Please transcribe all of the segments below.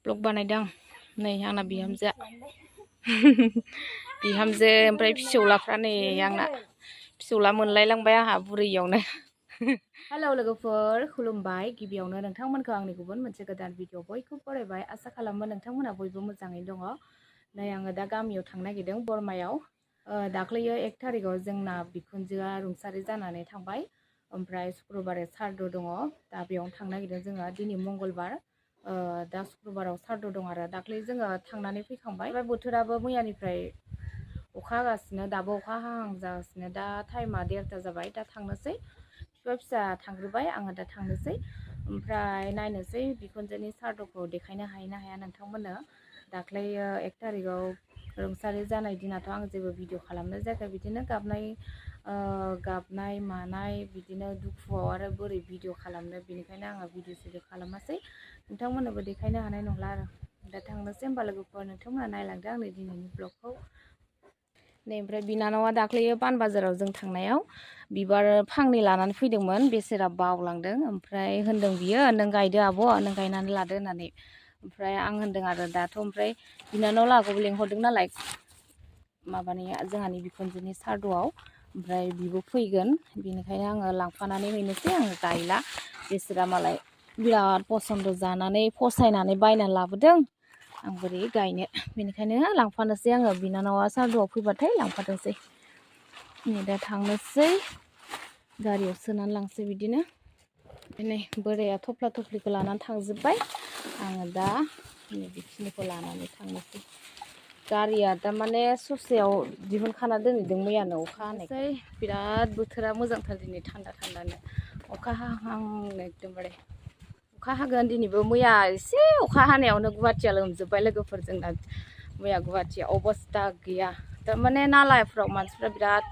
blog बानायदों नै आंना बिहामजो बिहामजो ओमफ्राय फिसौलाफ्रा नै आंना फिसौला मोनलायलांबाय आंहा बुरैयावनो हेलौ लोगोफोर खुलुमबाय गिबियावनो नोंथांमोनखौ आंनि गुबुन मोनसे गोदान भिडिअ बयखौबो बरायबाय आसा खालामो नोंथांमोना बयबो मोजाङैनो दङ नै आङो दा गामियाव थांनो नागिरदों बरमायाव दाख्लैयो 1 थारिखआव जोंना बिखुनजोआ रुंसारि जानानै थांबाय ओमफ्राय शुक्रबार सारद दङ दा बेयावनो थांनो नागिरदों जोङो दिनै मंगलबार दा शुक्रबाराव सारद दं आरो दाख्लै जोङो थांनानै फैखांबाय ओमफ्राय बोथोराबो मैयानिफ्राय अखा हागासिनो दाबो अखा हाहां जागासिनो दा टाइमा 1:30 जाबाय दा थांनोसै फिसा थांग्रोबाय आङो दा थांनोसै ओमफ्राय नायनोसै बिखुनजोनि सारदखौ देखायनो हायो ना हाया नोंथांमोननो दाख्लै 1 थारिखआव रुंसारि जानाय दिनाथ' आं जेबो भिडिअ खालामनाय जायाखै बिदिनो गाबनाय मानाय बिदिनो दुखुआव आरो बोरै भिडिअ खालामनो बेनिखायनो आङो भिडिअ खालामासै नोंथांमोननोबो देखायनो हानाय नंला आरो दा थांनोसै होमबा लोगोफोर नोंथांमोना नायलांदो आंनि दिनैनि ब्लगखौ नै ओमफ्राय बिनानावा दाख्लैयो पान बाजाराव जों थांनायाव बिबार फांनै लानानै फैदोंमोन बेसेरा बावलांदों ओमफ्राय होनदों बियो नों गायदो आब' नों गायनानै लादो होननानै ओमफ्राय आं होनदों आरो दाथ' ओमफ्राय बिनानाव लागोबो लेंहरदों नालाय माबानि जोंहानि बिखुनजोनि सारदआव ओमफ्राय बिबो फैगोन बेनिखायनो आङो लांफानानै हैनोसै आङो गायला बेसेरा मालाय बिराद पसन्द जानानै फसायनानै बायनानै लाबोदों आं बोरै गायनो बेनिखायनो लांफानोसै आङो बिनानावा सारदआव फैबाथाय लांफाथोंसै नै दा थांनोसै गारियाव सोनानै लांसै बिदिनो नै बोराया थफ्ला थफ्लिखौ लानानै थांजोब्बाय आङो दा बेखिनिखौ लानानै थांनोसै गारिया थारमाने ससेयाव दिहुनखाना दोनहैदों मैयानो अखा हानायसै बिराद बोथोरा मोजांथार दिनै थान्दा थान्दानो अखा हाहां एकदमबारे अखा हागोन दिनैबो मैया एसे अखा हानायावनो गुवाहाटिया लोमजोब्बाय लोगोफोर जोंना मैया गुवाहाटिया अबस्था गैया थारमाने नालाफ्राव मानसिफ्रा बिराद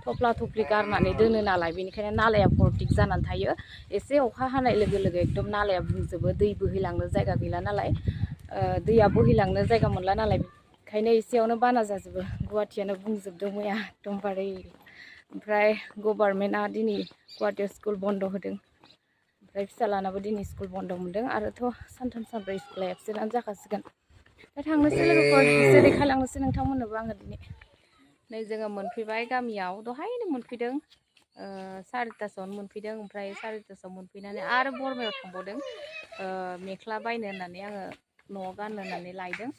थफ्ला थफ्लि गारनानै दोनो नालाय बेनिखायनो नालाया भर्टिक जानानै थायो एसे अखा हानाय लोगो लोगो एकदम नालाया बुंजोबो दै बोहैलांनो जायगा गैला नालाय दैया बोहैलांनो जायगा मोनला नालाय बेखायनो एसेयावनो बाना जाजोबो गुवाहाटियानो बुंजोबदों मैया एकदमबारे ओमफ्राय गभार्नमेन्टआ दिनै गुवाहाटियाव स्कुल बन्द होदों ओमफ्राय फिसालानाबो दिनै स्कुल बन्द मोनदों आरोथ' सानथाम सानब्रै स्कुला एबसेन्टआनो जाखासिगोन दा थांनोसै लोगोफोर एसे देखायलांनोसै नोंथांमोननोबो आङो दिनै नै जोङो मोनफैबाय गामियाव दहायनो मोनफैदों 4:30 मोनफैदों ओमफ्राय 4:30 मोनफैनानै आरो बरमायाव थांबावदों मेख्ला बायनो होननानै आङो न'आव गाननो होननानै लायदों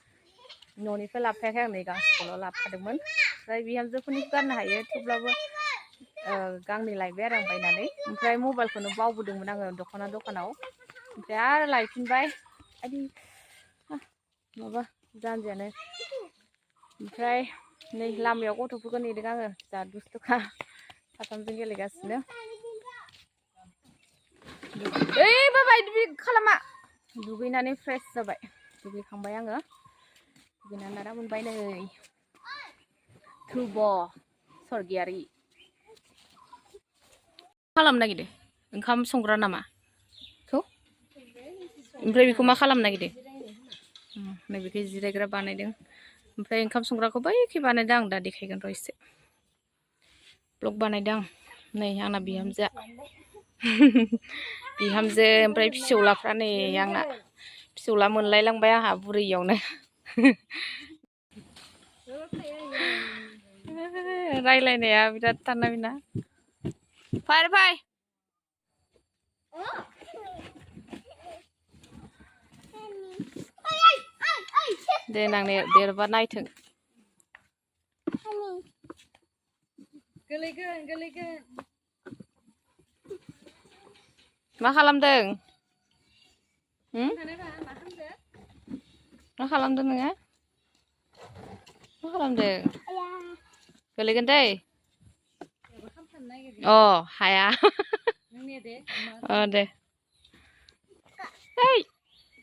न'निफ्राय लाबोफायाखै आं नै गांसेखौल' लाबोफादोंमोन ओमफ्राय बिहामजोफोरनिखौ गाननो हायो थेवब्लाबो गांनै लायबाय आरो आं बायनानै ओमफ्राय मबाइलखौनो बावबोदोंमोन आङो दख'नाव ओमफ्राय आरो लायफिनबाय माबा जानजियानो ओमफ्राय नै लामायाव गथ'फोरखौ नेदों आङो जा दुस्थ'खा साथामजों गेलेगासिनो ओइ बाबाय बिदि खालामा दुगैनानै फ्रेस जाबाय दुगैखांबाय आङो दुगैनानै आराम मोनबाय नै ध्रुब सरगियारि खालामनो नागिरदों ओंखाम संग्रा नामा ओमफ्राय बेखौ मा खालामनो नागिरदों नैबेखौ जिरायग्रा बानायदों ओमफ्राय ओंखाम संग्राखौ बैखि बानायदों आं दा देखायगोन र' एसे ब्लग बानायदों नै आंना बिहामजो ओमफ्राय फिसौलाफ्रा नै आंना फिसौला मोनलायलांबाय आंहा बुरैयावनो रायलायनाया बिराद थारना बिना फै देनां देरबा नायथों गोलैगोन मा खालामदों मा खालामदों नोङो मा खालामदों गोलैगोन दै अ हाया दे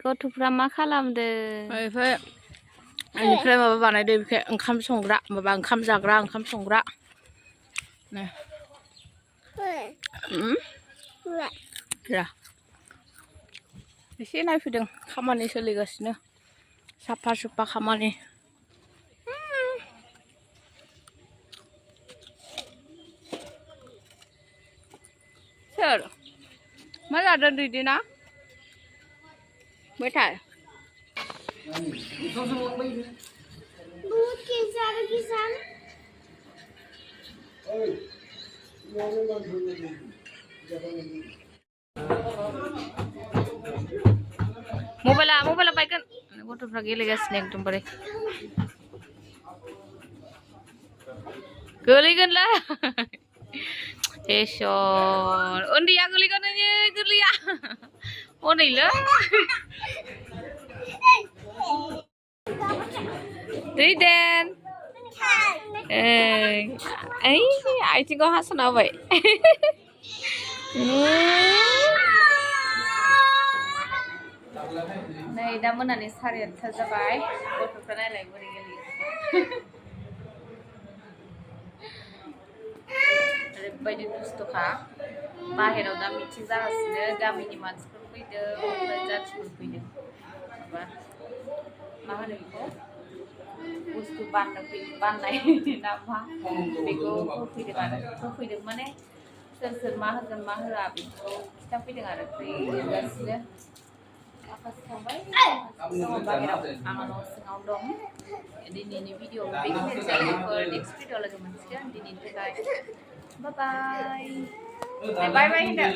गथ'फ्रा मा खालामदों बेनिफ्राय माबा बानायदो बेखाय ओंखाम संग्रा माबा ओंखाम जाग्रा ओंखाम संग्रा एसे नायफैदों खामानि सोलिगासिनो साफा सुफा खामानि सोर मा जादों दैदेना मेथाइ बहुत किसान किसान mobile baikkan gथ'फ्रा गेलेगासिनो एकदमबारे गोलैगोनलै एसर उन्दैया गोलैगोन गोरलैया हनैलै दैदेन ओइ आथिंखौ हास'ना होबाय नै दा मोनानि 8:30 जाबाय गथ'फ्रा नायलाय बोरै गेलेयो ओरैबायदि दुस्थ'खा बाहेराव दा मिटिं जागासिनो गामिनि मानसिफोर फैदों ओमफ्राय जाथिफोर फैदों माबा मा होनो बेखौ बुस्थु बाननाय ना मा बेखौ होफैदों माने सोर मा होगोन मा होआ बेखौ खिथाफैदों आरो फैगासिनो माखासे थांबाय बाहेराव आंहा न' सिङाव दं दिनैनि भिडिअ बेखिनियानोसै नेक्स्ट भिडिअ लोगो मोनसिगोन दिनैनि थाखाय बाय बाय होनदो